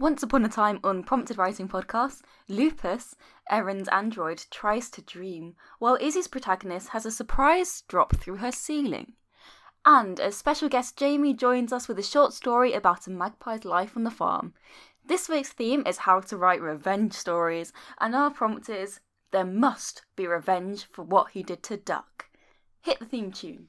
Once upon a time on Prompted Writing Podcast, Lupus, Erin's android, tries to dream, while Izzy's protagonist has a surprise drop through her ceiling. And as special guest Jamie joins us with a short story about a magpie's life on the farm. This week's theme is how to write revenge stories, and our prompt is, there must be revenge for what he did to Duck. Hit the theme tune.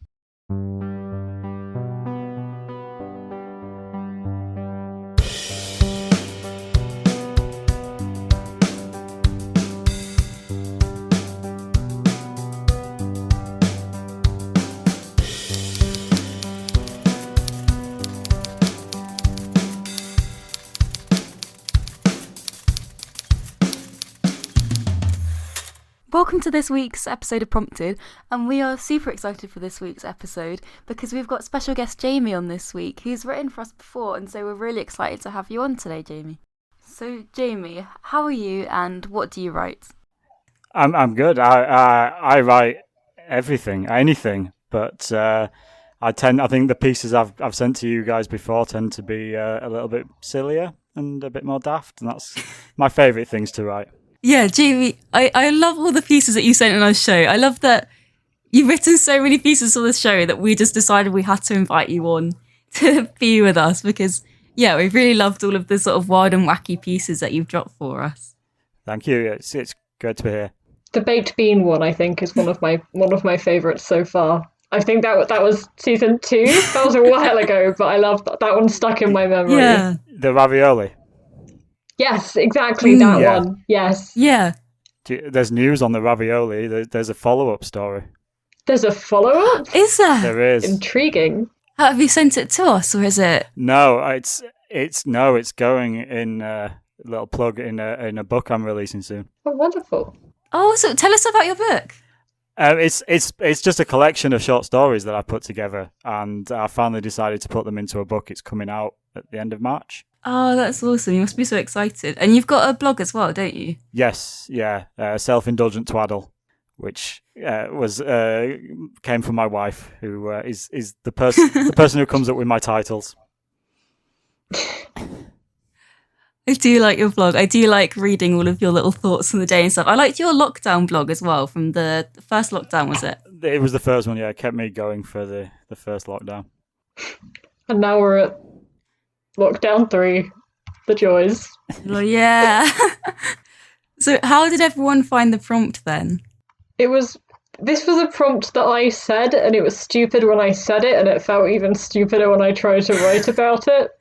Welcome to this week's episode of Prompted, and we are super excited for this week's episode because we've got special guest Jamie on this week, who's written for us before, and so we're really excited to have you on today, Jamie. So, Jamie, how are you, and what do you write? I'm good. I write anything, but I think the pieces I've sent to you guys before tend to be a little bit sillier and a bit more daft, and that's my favourite things to write. Yeah, Jamie, I love all the pieces that you sent in our show. I love that you've written so many pieces for the show that we just decided we had to invite you on to be with us because, yeah, we really loved all of the sort of wild and wacky pieces that you've dropped for us. Thank you. It's good to be here. The baked bean one, I think, is one of my favourites so far. I think that was season 2. That was a while ago, but I loved that one. Stuck in my memory. Yeah, the ravioli. Yes, exactly that one. Yes. Yeah. There's news on the ravioli. There's a follow-up story. There's a follow-up? Is there? There is. Intriguing. Have you sent it to us, or is it? No, it's going in a little plug in a book I'm releasing soon. Oh, wonderful. Oh, so tell us about your book. It's just a collection of short stories that I put together, and I finally decided to put them into a book. It's coming out at the end of March. Oh, that's awesome. You must be so excited. And you've got a blog as well, don't you? Yes, yeah. Self-Indulgent Twaddle, which came from my wife, who is the person who comes up with my titles. I do like your blog. I do like reading all of your little thoughts on the day and stuff. I liked your lockdown blog as well from the first lockdown, was it? It was the first one, yeah. It kept me going for the first lockdown. And now we're at lockdown 3, the joys. Well, yeah. So how did everyone find the prompt then? This was a prompt that I said, and it was stupid when I said it, and it felt even stupider when I tried to write about it.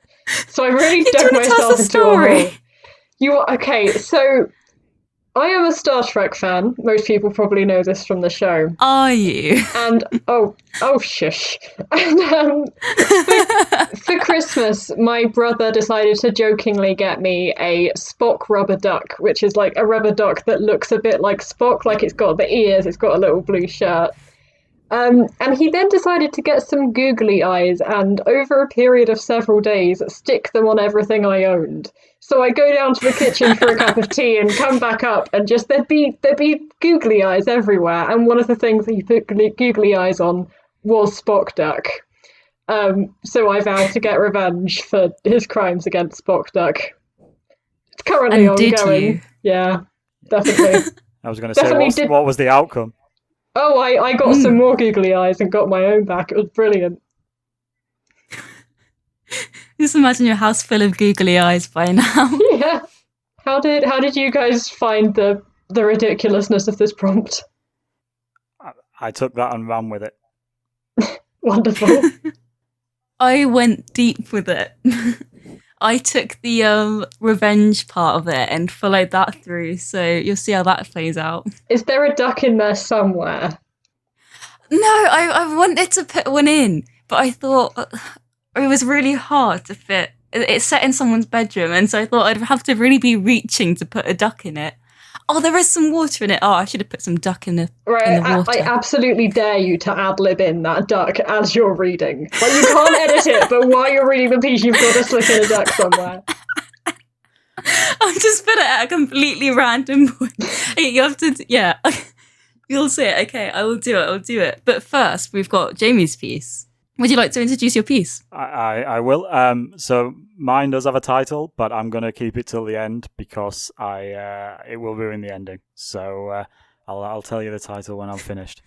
So I really dug myself into a hole. Okay, so I am a Star Trek fan. Most people probably know this from the show. Are you? And oh shush. And for Christmas, my brother decided to jokingly get me a Spock rubber duck, which is like a rubber duck that looks a bit like Spock, like it's got the ears, it's got a little blue shirt. And he then decided to get some googly eyes and, over a period of several days, stick them on everything I owned. So I go down to the kitchen for a cup of tea and come back up, and just there'd be googly eyes everywhere. And one of the things that he put googly eyes on was Spock Duck. So I vowed to get revenge for his crimes against Spock Duck. It's currently ongoing. Did you? Yeah, definitely. I was going to say, what was the outcome? Oh, I got some more googly eyes and got my own back. It was brilliant. Just imagine your house full of googly eyes by now. Yeah. How did you guys find the ridiculousness of this prompt? I took that and ran with it. Wonderful. I went deep with it. I took the revenge part of it and followed that through, so you'll see how that plays out. Is there a duck in there somewhere? No, I wanted to put one in, but I thought it was really hard to fit. It's set in someone's bedroom, and so I thought I'd have to really be reaching to put a duck in it. Oh, there is some water in it. Oh, I should have put some duck in the water. I absolutely dare you to ad-lib in that duck as you're reading. Like, you can't edit it, but while you're reading the piece, you've got to slip in a duck somewhere. I'll just put it at a completely random point. You have to, yeah. You'll see it. Okay, I will do it. But first, we've got Jamie's piece. Would you like to introduce your piece? I will. So mine does have a title, but I'm going to keep it till the end because it will ruin the ending. So I'll tell you the title when I'm finished.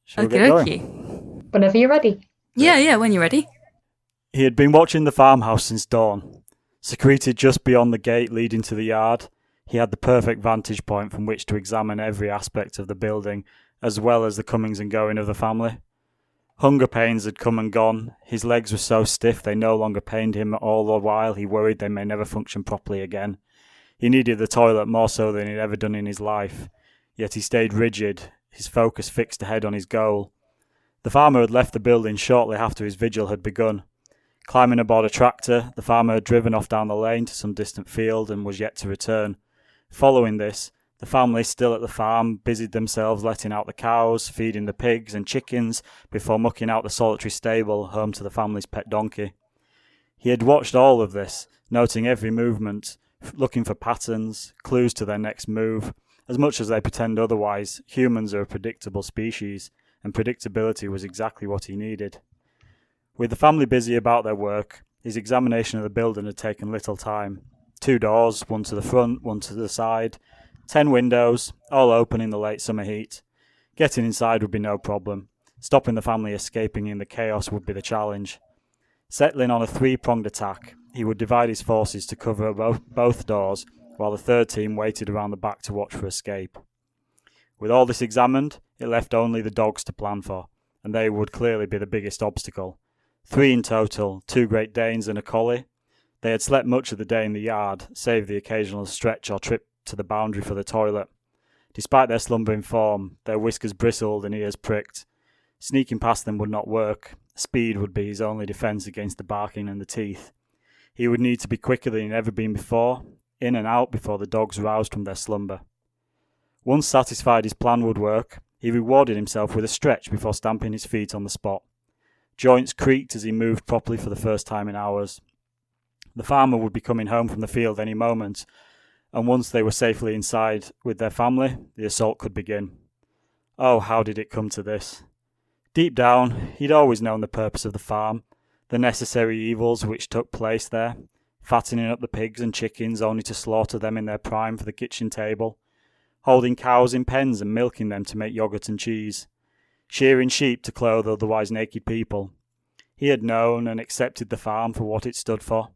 Shall we get Okay. going? Whenever you're ready. Yeah, when you're ready. He had been watching the farmhouse since dawn. Secreted just beyond the gate leading to the yard, he had the perfect vantage point from which to examine every aspect of the building, as well as the comings and going of the family. Hunger pains had come and gone. His legs were so stiff they no longer pained him, all the while he worried they may never function properly again. He needed the toilet more so than he'd ever done in his life, yet he stayed rigid, his focus fixed ahead on his goal. The farmer had left the building shortly after his vigil had begun. Climbing aboard a tractor, the farmer had driven off down the lane to some distant field and was yet to return. Following this, the family still at the farm busied themselves letting out the cows, feeding the pigs and chickens before mucking out the solitary stable home to the family's pet donkey. He had watched all of this, noting every movement, looking for patterns, clues to their next move. As much as they pretend otherwise, humans are a predictable species, and predictability was exactly what he needed. With the family busy about their work, his examination of the building had taken little time. 2 doors, one to the front, one to the side, 10 windows, all open in the late summer heat. Getting inside would be no problem. Stopping the family escaping in the chaos would be the challenge. Settling on a 3-pronged attack, he would divide his forces to cover both doors, while the third team waited around the back to watch for escape. With all this examined, it left only the dogs to plan for, and they would clearly be the biggest obstacle. 3 in total, 2 Great Danes and a collie. They had slept much of the day in the yard, save the occasional stretch or trip to the boundary for the toilet. Despite their slumbering form, their whiskers bristled and ears pricked. Sneaking past them would not work. Speed would be his only defence against the barking and the teeth. He would need to be quicker than he'd ever been before, in and out before the dogs roused from their slumber. Once satisfied his plan would work, he rewarded himself with a stretch before stamping his feet on the spot. Joints creaked as he moved properly for the first time in hours. The farmer would be coming home from the field any moment, and once they were safely inside with their family, the assault could begin. Oh, how did it come to this? Deep down, he'd always known the purpose of the farm, the necessary evils which took place there, fattening up the pigs and chickens only to slaughter them in their prime for the kitchen table, holding cows in pens and milking them to make yoghurt and cheese, shearing sheep to clothe otherwise naked people. He had known and accepted the farm for what it stood for.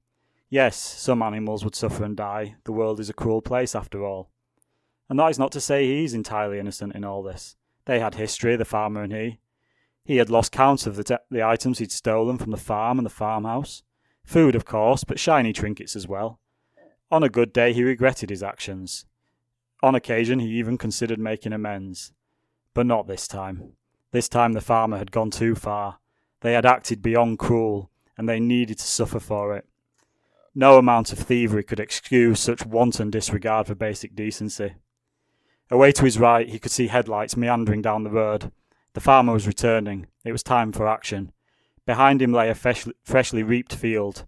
Yes, some animals would suffer and die. The world is a cruel place after all. And that is not to say he's entirely innocent in all this. They had history, the farmer and he. He had lost count of the items he'd stolen from the farm and the farmhouse. Food, of course, but shiny trinkets as well. On a good day, he regretted his actions. On occasion, he even considered making amends. But not this time. This time the farmer had gone too far. They had acted beyond cruel, and they needed to suffer for it. No amount of thievery could excuse such wanton disregard for basic decency. Away to his right, he could see headlights meandering down the road. The farmer was returning. It was time for action. Behind him lay a freshly reaped field.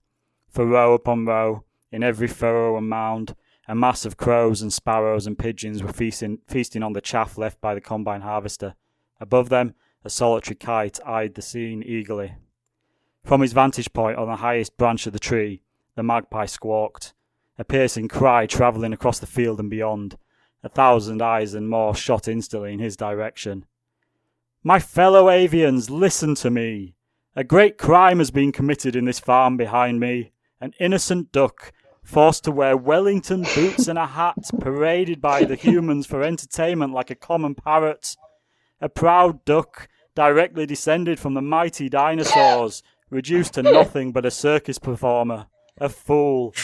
For row upon row, in every furrow and mound, a mass of crows and sparrows and pigeons were feasting on the chaff left by the combine harvester. Above them, a solitary kite eyed the scene eagerly. From his vantage point on the highest branch of the tree, the magpie squawked, a piercing cry travelling across the field and beyond. 1,000 eyes and more shot instantly in his direction. My fellow avians, listen to me. A great crime has been committed in this farm behind me. An innocent duck, forced to wear Wellington boots and a hat, paraded by the humans for entertainment like a common parrot. A proud duck, directly descended from the mighty dinosaurs, reduced to nothing but a circus performer. A fool.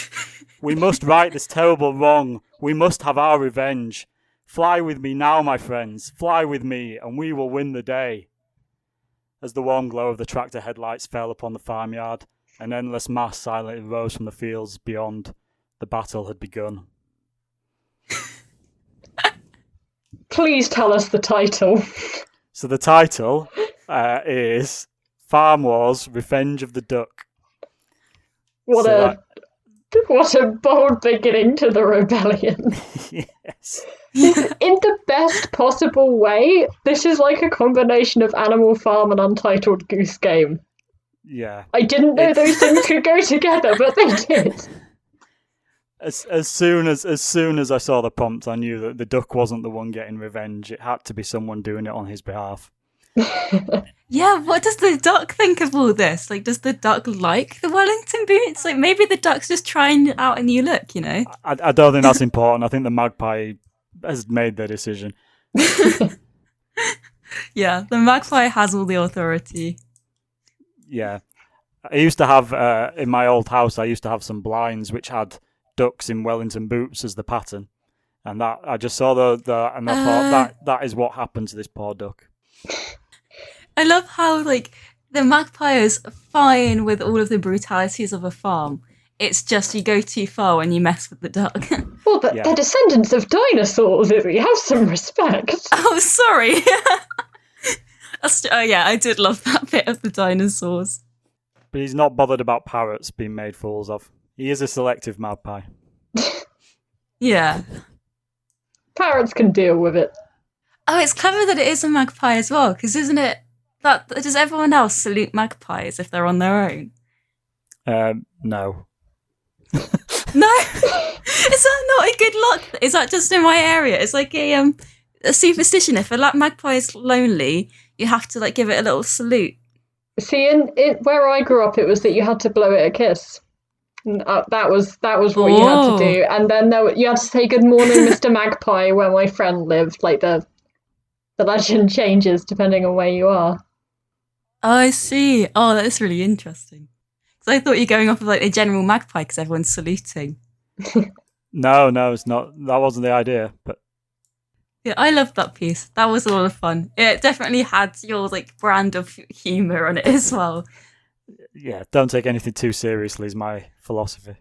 We must right this terrible wrong. We must have our revenge. Fly with me now, my friends. Fly with me, and we will win the day. As the warm glow of the tractor headlights fell upon the farmyard, an endless mass silently rose from the fields beyond. The battle had begun. Please tell us the title. So the title is Farm Wars: Revenge of the Duck. What a bold beginning to the rebellion. Yes. In the best possible way, this is like a combination of Animal Farm and Untitled Goose Game. Yeah. I didn't know those things could go together, but they did. As soon as I saw the prompt, I knew that the duck wasn't the one getting revenge. It had to be someone doing it on his behalf. Yeah, what does the duck think of all this? Like, does the duck like the Wellington boots? Like, maybe the duck's just trying out a new look, you know? I don't think that's important. I think the magpie has made their decision. Yeah, the magpie has all the authority. Yeah. I used to have, in my old house, I used to have some blinds which had ducks in Wellington boots as the pattern. And that I just saw the and I thought that is what happened to this poor duck. I love how, like, the magpie is fine with all of the brutalities of a farm. It's just you go too far when you mess with the duck. Well, but they're descendants of dinosaurs, Izzy. Have some respect. Oh, sorry. Oh, yeah, I did love that bit of the dinosaurs. But he's not bothered about parrots being made fools of. He is a selective magpie. Yeah. Parrots can deal with it. Oh, it's clever that it is a magpie as well, because isn't it that does everyone else salute magpies if they're on their own? No. No, is that not a good luck? Is that just in my area? It's like a superstition. If a magpie is lonely, you have to like give it a little salute. See, in where I grew up, it was that you had to blow it a kiss. That was what you had to do, and then you had to say "Good morning, Mr. Magpie" where my friend lived. Like the legend changes depending on where you are. Oh, I see. Oh, that's really interesting. Because I thought you're going off of like a general magpie because everyone's saluting. No, it's not. That wasn't the idea. But yeah, I loved that piece. That was a lot of fun. It definitely had your like brand of humour on it as well. Yeah, don't take anything too seriously is my philosophy.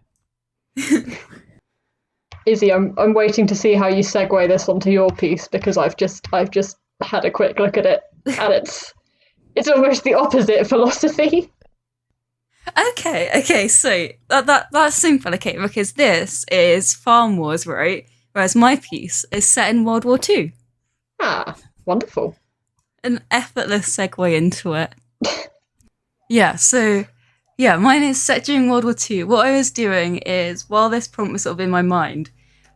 Izzy, I'm waiting to see how you segue this onto your piece because I've just had a quick look at it and it's almost the opposite philosophy. Okay, so that's simple, okay, because this is Farm Wars, right? Whereas my piece is set in World War II. Ah, wonderful. An effortless segue into it. Yeah, mine is set during World War II. What I was doing is, while this prompt was sort of in my mind,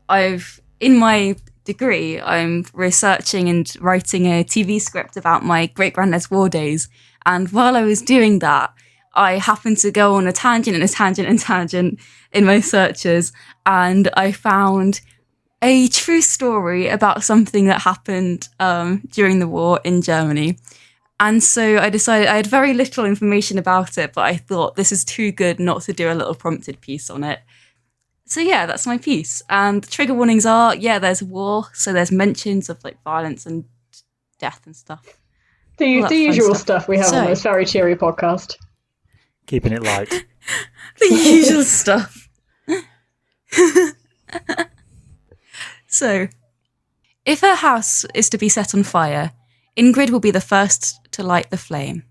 in my degree, I'm researching and writing a TV script about my great-granddad's war days. And while I was doing that, I happened to go on a tangent in my searches, and I found a true story about something that happened during the war in Germany. And so I decided I had very little information about it, but I thought this is too good not to do a little prompted piece on it. So yeah, that's my piece. And the trigger warnings are, there's war, so there's mentions of like violence and death and stuff. The usual stuff we have on this very cheery podcast. Keeping it light. The usual stuff. So, if her house is to be set on fire, Ingrid will be the first to light the flame.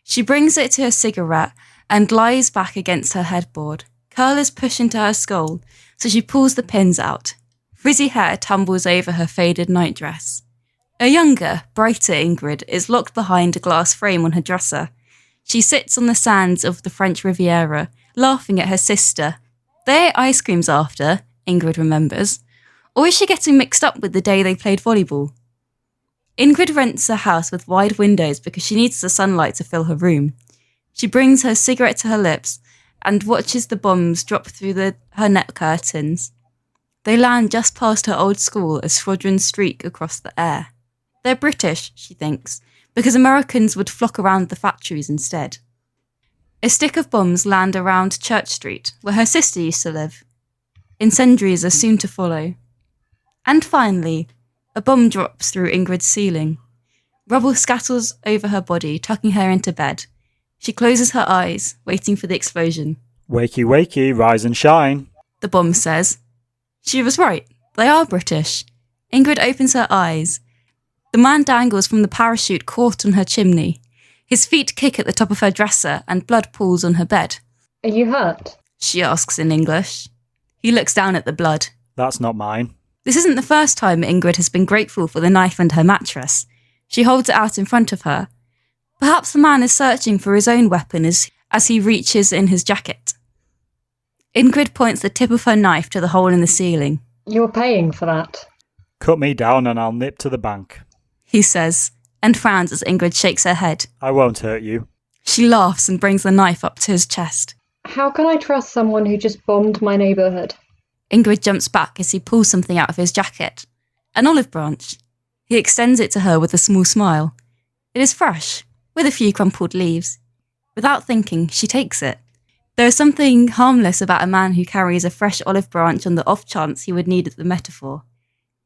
She brings it to her cigarette and lies back against her headboard. Curlers push into her skull, so she pulls the pins out. Frizzy hair tumbles over her faded nightdress. A younger, brighter Ingrid is locked behind a glass frame on her dresser. She sits on the sands of the French Riviera, laughing at her sister. They ate ice creams after, Ingrid remembers. Or is she getting mixed up with the day they played volleyball? Ingrid rents a house with wide windows because she needs the sunlight to fill her room. She brings her cigarette to her lips and watches the bombs drop through her net curtains. They land just past her old school as squadrons streak across the air. They're British, she thinks, because Americans would flock around the factories instead. A stick of bombs land around Church Street, where her sister used to live. Incendiaries are soon to follow. And finally, a bomb drops through Ingrid's ceiling. Rubble scatters over her body, tucking her into bed. She closes her eyes, waiting for the explosion. Wakey, wakey, rise and shine, the bomb says. She was right. They are British. Ingrid opens her eyes. The man dangles from the parachute caught on her chimney. His feet kick at the top of her dresser and blood pools on her bed. Are you hurt? She asks in English. He looks down at the blood. That's not mine. This isn't the first time Ingrid has been grateful for the knife under her mattress. She holds it out in front of her. Perhaps the man is searching for his own weapon as he reaches in his jacket. Ingrid points the tip of her knife to the hole in the ceiling. You're paying for that. Cut me down and I'll nip to the bank. He says, and frowns as Ingrid shakes her head. I won't hurt you. She laughs and brings the knife up to his chest. How can I trust someone who just bombed my neighbourhood? Ingrid jumps back as he pulls something out of his jacket. An olive branch. He extends it to her with a small smile. It is fresh, with a few crumpled leaves. Without thinking, she takes it. There is something harmless about a man who carries a fresh olive branch on the off chance he would need the metaphor.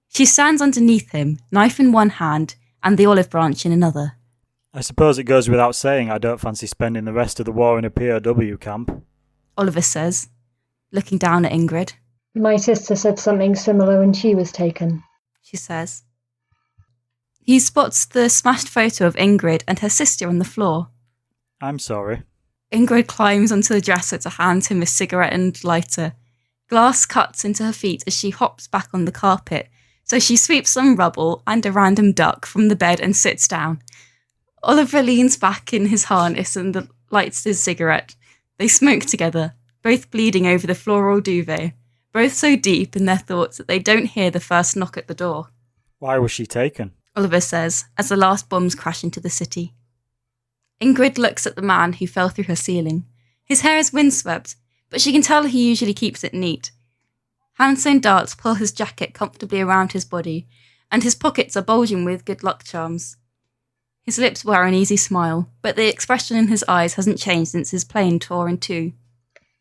She stands underneath him, knife in one hand and the olive branch in another. I suppose it goes without saying I don't fancy spending the rest of the war in a POW camp. Oliver says, looking down at Ingrid. My sister said something similar when she was taken. She says. He spots the smashed photo of Ingrid and her sister on the floor. I'm sorry. Ingrid climbs onto the dresser to hand him a cigarette and lighter. Glass cuts into her feet as she hops back on the carpet, so she sweeps some rubble and a random duck from the bed and sits down. Oliver leans back in his harness and lights his cigarette. They smoke together, both bleeding over the floral duvet, both so deep in their thoughts that they don't hear the first knock at the door. Why was she taken? Oliver says, as the last bombs crash into the city. Ingrid looks at the man who fell through her ceiling. His hair is windswept, but she can tell he usually keeps it neat. Hand-sewn darts pull his jacket comfortably around his body, and his pockets are bulging with good luck charms. His lips wear an easy smile, but the expression in his eyes hasn't changed since his plane tore in two.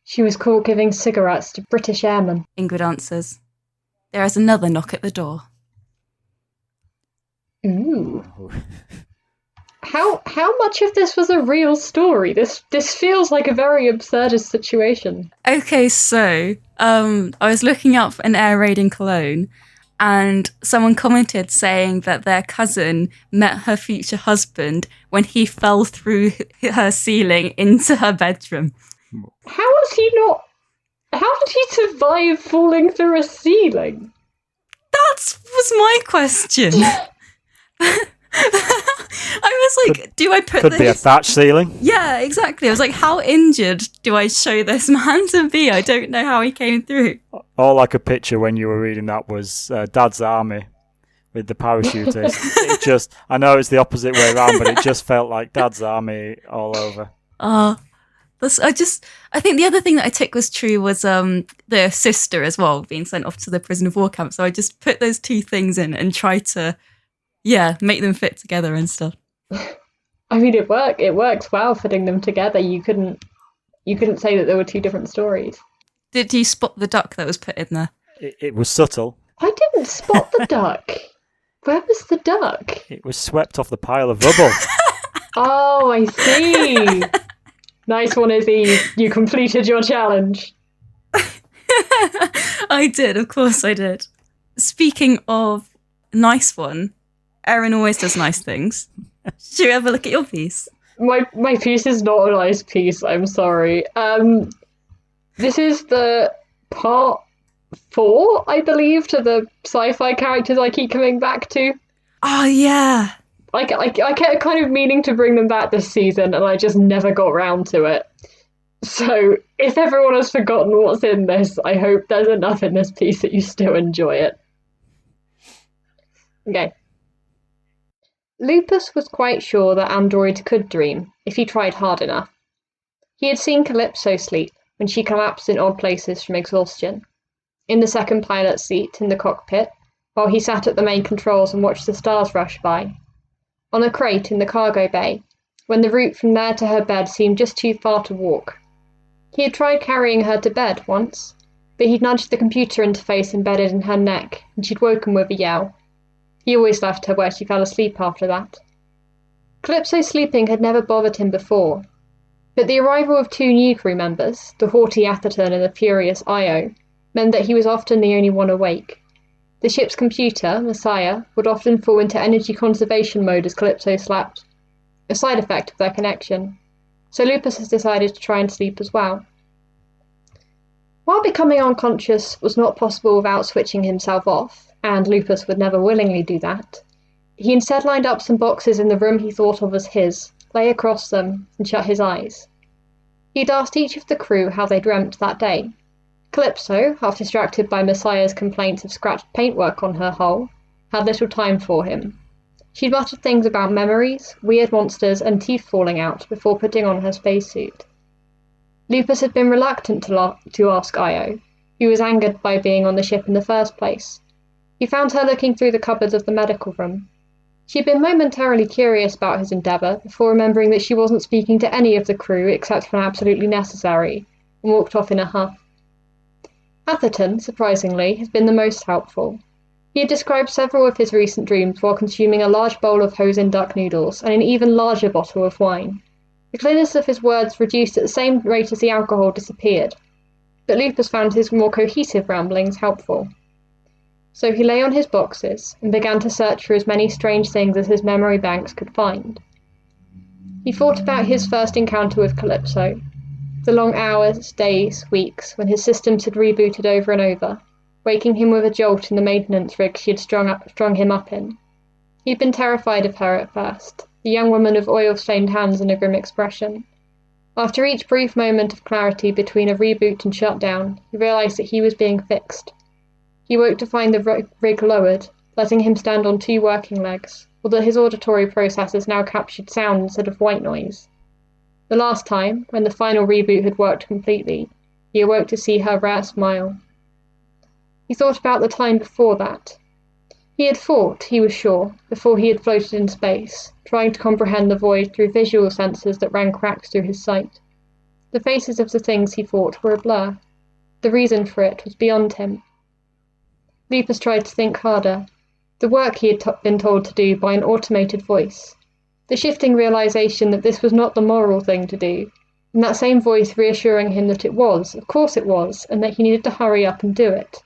She was caught giving cigarettes to British airmen. Ingrid answers. There is another knock at the door. Ooh. How much of this was a real story? This feels like a very absurdist situation. Okay, so I was looking up an air raid in Cologne, and someone commented saying that their cousin met her future husband when he fell through her ceiling into her bedroom. How did he survive falling through a ceiling? That was my question. I was like, do I put Could this... be a thatch ceiling. Yeah, exactly. I was like, how injured do I show this man to be? I don't know how he came through. All I could picture when you were reading that was Dad's Army with the parachutist. I know it's the opposite way around, but it just felt like Dad's Army all over. I think the other thing that I took was true was the sister as well being sent off to the prison of war camp. So I just put those two things in and try to, make them fit together and stuff. I mean, it works well fitting them together. You couldn't say that there were two different stories. Did you spot the duck that was put in there? It was subtle. I didn't spot the duck. Where was the duck? It was swept off the pile of rubble. Oh, I see. Nice one, Izzy. You completed your challenge. I did, of course I did. Speaking of nice one, Erin always does nice things. Should you ever look at your piece? My piece is not a nice piece, I'm sorry. This is the part 4, I believe, to the sci-fi characters I keep coming back to. Oh, yeah. I kept kind of meaning to bring them back this season, and I just never got round to it. So, if everyone has forgotten what's in this, I hope there's enough in this piece that you still enjoy it. Okay. Lupus was quite sure that androids could dream, if he tried hard enough. He had seen Calypso sleep, when she collapsed in odd places from exhaustion. In the second pilot's seat, in the cockpit, while he sat at the main controls and watched the stars rush by. On a crate in the cargo bay, when the route from there to her bed seemed just too far to walk. He had tried carrying her to bed once, but he'd nudged the computer interface embedded in her neck, and she'd woken with a yell. He always left her where she fell asleep after that. Calypso sleeping had never bothered him before, but the arrival of 2 new crew members, the haughty Atherton and the furious Io, meant that he was often the only one awake. The ship's computer, Messiah, would often fall into energy conservation mode as Calypso slept, a side effect of their connection, so Lupus has decided to try and sleep as well. While becoming unconscious was not possible without switching himself off, and Lupus would never willingly do that, he instead lined up some boxes in the room he thought of as his, lay across them, and shut his eyes. He'd asked each of the crew how they dreamt that day. Calypso, half distracted by Messiah's complaints of scratched paintwork on her hull, had little time for him. She'd muttered things about memories, weird monsters, and teeth falling out before putting on her spacesuit. Lupus had been reluctant to ask Io, who was angered by being on the ship in the first place. He found her looking through the cupboards of the medical room. She'd been momentarily curious about his endeavour before remembering that she wasn't speaking to any of the crew except when absolutely necessary, and walked off in a huff. Atherton, surprisingly, had been the most helpful. He had described several of his recent dreams while consuming a large bowl of Hosen duck noodles and an even larger bottle of wine. The clearness of his words reduced at the same rate as the alcohol disappeared, but Lupus found his more cohesive ramblings helpful. So he lay on his boxes and began to search for as many strange things as his memory banks could find. He thought about his first encounter with Calypso, the long hours, days, weeks, when his systems had rebooted over and over, waking him with a jolt in the maintenance rig she had strung him up in. He'd been terrified of her at first, the young woman of oil-stained hands and a grim expression. After each brief moment of clarity between a reboot and shutdown, he realised that he was being fixed. He woke to find the rig lowered, letting him stand on two working legs, although his auditory processors now captured sound instead of white noise. The last time, when the final reboot had worked completely, he awoke to see her rare smile. He thought about the time before that. He had fought, he was sure, before he had floated in space, trying to comprehend the void through visual sensors that ran cracks through his sight. The faces of the things he fought were a blur. The reason for it was beyond him. Lupus tried to think harder. The work he had been told to do by an automated voice. The shifting realization that this was not the moral thing to do, and that same voice reassuring him that it was, of course it was, and that he needed to hurry up and do it.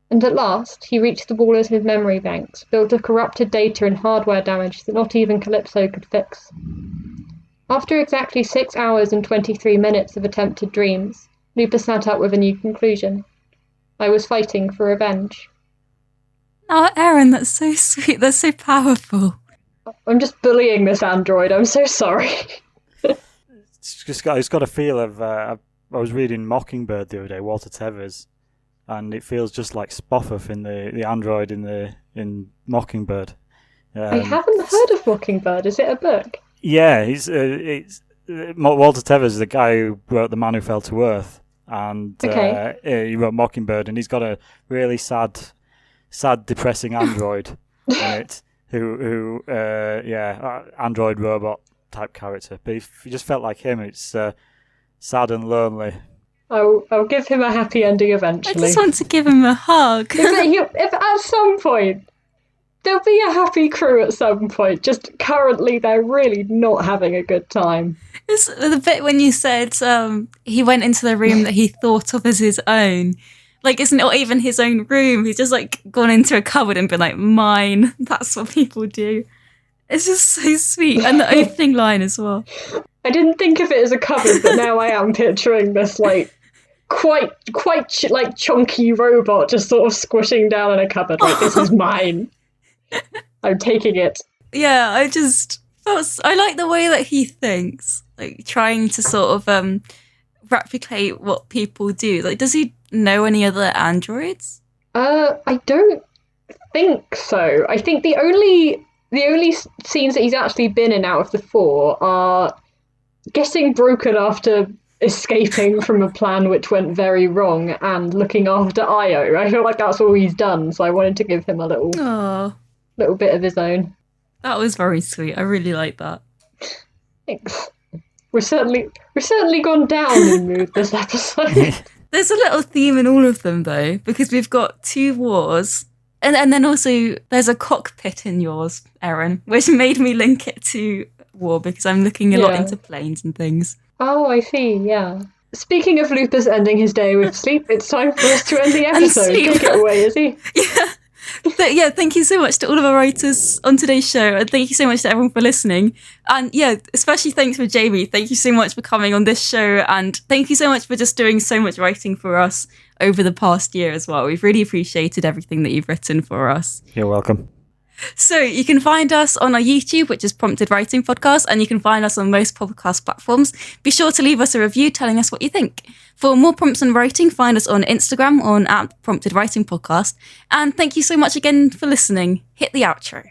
And at last, he reached the wall of his memory banks, built of corrupted data and hardware damage that not even Calypso could fix. After exactly 6 hours and 23 minutes of attempted dreams, Lupus sat up with a new conclusion. I was fighting for revenge. Oh, Erin, that's so sweet. That's so powerful. I'm just bullying this android. I'm so sorry. It's got a feel of... I was reading Mockingbird the other day, Walter Tevis, and it feels just like Spofforth in the android in Mockingbird. I haven't heard of Mockingbird. Is it a book? Yeah, it's Walter Tevis is the guy who wrote The Man Who Fell to Earth, and he wrote Mockingbird, and he's got a really sad, depressing android in it, who android robot type character. But if you just felt like him, it's sad and lonely. I'll give him a happy ending eventually. I just want to give him a hug. If at some point, there'll be a happy crew at some point, just currently they're really not having a good time. It's the bit when you said he went into the room that he thought of as his own. Like, it's not even his own room. He's just, like, gone into a cupboard and been like, mine. That's what people do. It's just so sweet. And the opening line as well. I didn't think of it as a cupboard, but now I am picturing this, like, quite like chunky robot just sort of squishing down in a cupboard like, this is mine. I'm taking it. Yeah, I like the way that he thinks, like trying to sort of replicate what people do. Like, does he know any other androids? I don't think so. I think the only scenes that he's actually been in out of the 4 are getting broken after escaping from a plan which went very wrong and looking after Io. I feel like that's all he's done, so I wanted to give him a little bit of his own. That was very sweet. I really like that. Thanks. We're certainly gone down in mood this episode. There's a little theme in all of them though, because we've got 2 wars, and then also there's a cockpit in yours, Erin, which made me link it to war because I'm looking a lot into planes and things. Oh, I see, yeah. Speaking of Lupus ending his day with sleep, it's time for us to end the episode. Take it away, Izzy. Yeah. Yeah, thank you so much to all of our writers on today's show, and thank you so much to everyone for listening. And yeah, especially thanks for Jamie. Thank you so much for coming on this show, and thank you so much for just doing so much writing for us over the past year as well. We've really appreciated everything that you've written for us. You're welcome. So you can find us on our YouTube, which is Prompted Writing Podcast, and you can find us on most podcast platforms. Be sure to leave us a review telling us what you think. For more prompts and writing, find us on Instagram on @Prompted Writing Podcast. And thank you so much again for listening. Hit the outro.